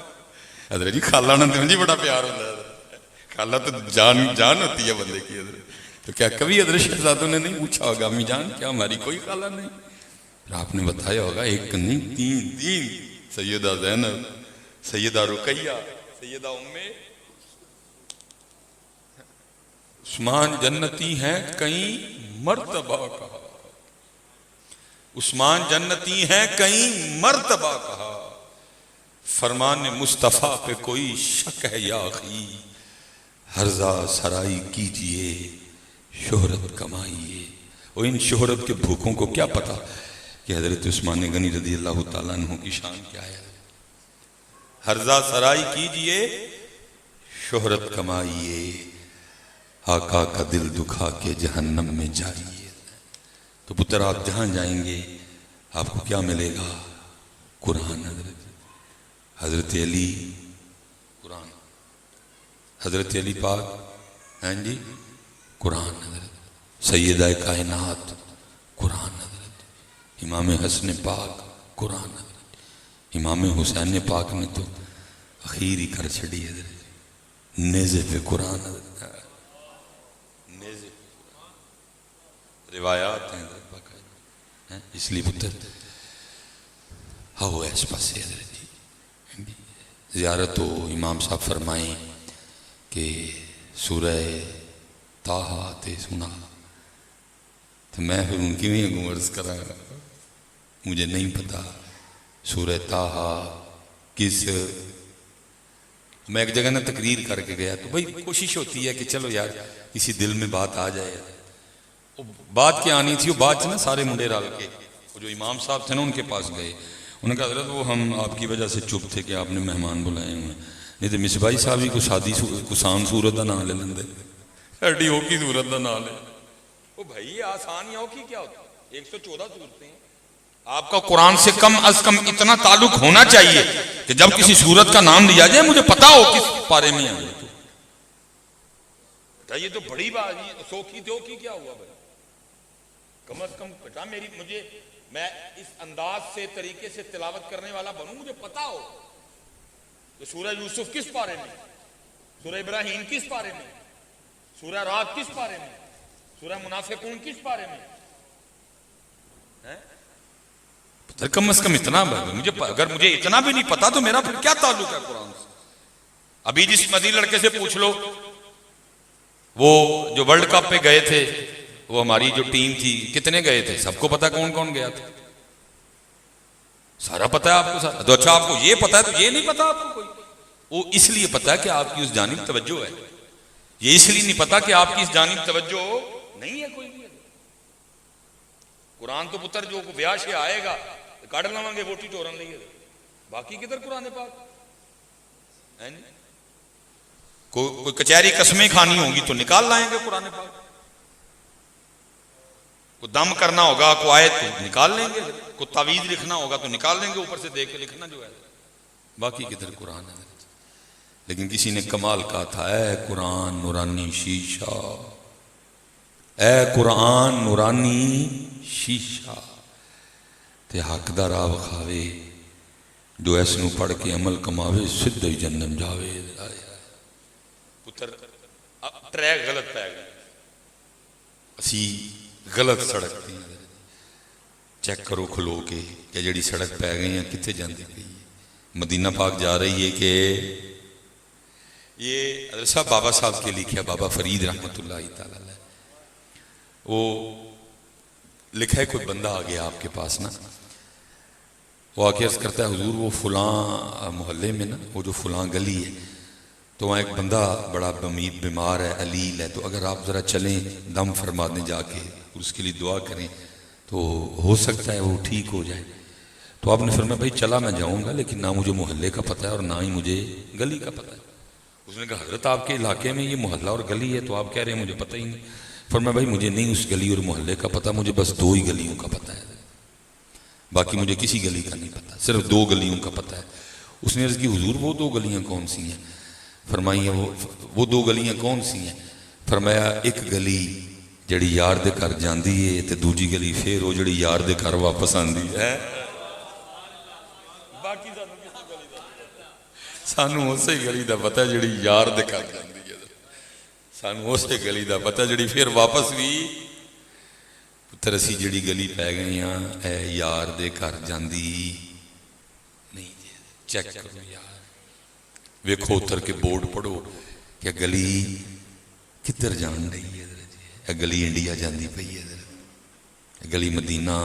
حضرت جی خالہ نے جی بڑا پیار ہوتا ہے، خالہ تو جان ہوتی ہے بندے کی. حضرت تو کیا کبھی حضرت شہزادوں نے نہیں پوچھا ہوگا امی جان کیا ہماری کوئی خالہ نہیں؟ پھر آپ نے بتایا ہوگا ایک نہیں تین، سیدہ زینب، سیدہ رقیہ، سیدہ عثمان جنتی ہیں کئی مرتبہ کہا، عثمان جنتی ہیں کئی مرتبہ کہا، فرمان مصطفیٰ پہ کوئی شک ہے یا اخی، ہرزہ سرائی کیجئے شہرت کمائیے. اور ان شہرت کے بھوکوں کو کیا پتا کہ حضرت عثمان غنی رضی اللہ تعالیٰ عنہ کی شان کیا ہے. ہرزہ سرائی کیجئے شہرت کمائیے، آقا کا دل دکھا کے جہنم میں جائیے. تو پتر آپ جہاں جائیں گے آپ کو کیا ملے گا؟ قرآن. حضرت علی قرآن، حضرت علی پاک ہیں جی قرآن، حضرت سیدہ کائنات قرآن، حضرت امام حسن پاک قرآن، حضرت امام حسین پاک نے تو اخیر ہی کر چھڑی حضرت نیزے پہ قرآن. حضرت روایات ہیں اس لیے پتر ہاؤ ایس پاسے حضرت جی زیارت ہو. امام صاحب فرمائیں کہ سورہ طٰہٰ تے سنا تو میں پھر ان کی بھی عرض کرا مجھے نہیں پتا سورہ طٰہٰ کس. میں ایک جگہ نہ تقریر کر کے گیا تو بھائی کوشش ہوتی ہے کہ چلو یار کسی دل میں بات آ جائے. بات کیا آنی تھی وہ بات نا سارے منڈے رال کے جو امام صاحب تھے نا ان کے پاس گئے. انہوں نے کہا حضرت وہ ہم آپ کی وجہ سے چپ تھے کہ آپ نے مہمان بلائے ہوئے، نہیں تو مصباحی صاحب ہی کو شادی کو سان سورت کا نام لے لیندے، ایڈی ہو کی سورت کا نام لے. وہ بھائی آسان یا کی کیا ہوتا 114 صورتیں ہیں. آپ کا قرآن سے کم از کم اتنا تعلق ہونا چاہیے کہ جب کسی سورت کا نام لیا جائے مجھے پتا ہو کس پارے میں آئے. یہ تو بڑی بات سوکھی تو کی کیا ہوا بھائی؟ کم از کم بیٹا مجھے میں اس انداز سے طریقے سے تلاوت کرنے والا بنوں مجھے پتا ہو کہ سورہ یوسف کس پارے میں، سورہ ابراہیم کس پارے میں، سورہ رات کس پارے میں، سورہ منافقون کس پارے میں. کم از کم اتنا مجھے اگر مجھے اتنا بھی نہیں پتا تو میرا پھر کیا تعلق ہے قرآن سے. ابھی جس مدی لڑکے سے پوچھ لو وہ جو ورلڈ کپ پہ گئے تھے وہ ہماری جو ٹیم تھی کتنے گئے تھے سب کو پتا کون کون گیا تھا، سارا پتا ہے آپ کو سارا. تو اچھا آپ کو یہ پتا ہے تو یہ نہیں پتا آپ کو کوئی؟ وہ اس لیے پتا ہے کہ آپ کی اس جانب توجہ ہے، یہ اس لیے نہیں پتا کہ آپ کی اس جانب توجہ نہیں ہے کوئی بھی. قرآن تو پتر جو بیاہ سے آئے گا کاٹ لواں گے ووٹی ٹورن لیے، باقی کدھر قرآن پاک؟ کوئی کچہری قسمیں کھانی ہوں گی تو نکال لائیں گے قرآن پاک، کوئی دم کرنا ہوگا کوئی آیت تو نکال لیں گے، کوئی تعویذ لکھنا ہوگا تو نکال لیں گے اوپر سے دیکھ کے لکھنا جو ہے، باقی کدھر قرآن ہے. لیکن کسی نے کمال کہا تھا اے قرآن نورانی شیشہ، اے قرآن نورانی شیشہ تے حق دا راہ وکھاوے جو اس نو پڑھ کے عمل کماوے سدھا ہی جنم جاوے. پتر ٹریک غلط پہ گئے، اسی غلط سڑک پہ چیک کرو کھلو کے کہ جڑی سڑک پہ گئے ہیں کتنے جاندی پئی. مدینہ پاک جا رہی ہے کہ یہ حضرت صاحب بابا صاحب کے لکھا بابا فرید رحمۃ اللہ تعالی علیہ، وہ لکھا ہے کوئی بندہ آ گیا آپ کے پاس نا، وہ آ کے عرض کرتا ہے حضور وہ فلاں محلے میں نا وہ جو فلاں گلی ہے تو وہاں ایک بندہ بڑا بیمار ہے علیل ہے، تو اگر آپ ذرا چلیں دم فرما دیں جا کے اس کے لیے دعا کریں تو ہو سکتا ہے وہ ٹھیک ہو جائے. تو آپ نے فرمایا بھائی چلا میں جاؤں گا لیکن نہ مجھے محلے کا پتہ ہے اور نہ ہی مجھے گلی کا پتہ ہے. اس نے کہا حضرت آپ کے علاقے میں یہ محلہ اور گلی ہے تو آپ کہہ رہے ہیں مجھے پتہ ہی نہیں. فرمایا بھائی مجھے نہیں اس گلی اور محلے کا پتہ، مجھے بس 2 ہی گلیوں کا پتہ ہے. باقی مجھے کسی گلی کا نہیں پتہ، صرف 2 گلیوں کا پتہ ہے۔ اس نے عرض کی حضور وہ 2 گلیاں کون سی ہیں؟ فرمائی وہ 2 گلیاں کون سی ہیں؟ فرمایا ایک گلی جڑی یار دے گھر جاندی ہے تے دوجی گلی پھر وہ جڑی یار دے گھر واپس آندی ہے۔ سانو اسی گلی دا پتہ جڑی یار دے گھر جاندی ہے، سانو اسی گلی دا پتہ جڑی پھر واپس بھی پتر اسی جڑی گلی پہ گئے ہاں اے یار دے گھر جاندی نہیں۔ چیک کرو یار، ویکھو اتر کے بورڈ پڑھو کہ گلی کدھر جان رہی ہے، گلی انڈیا جاندی پئی ہے، گلی مدینہ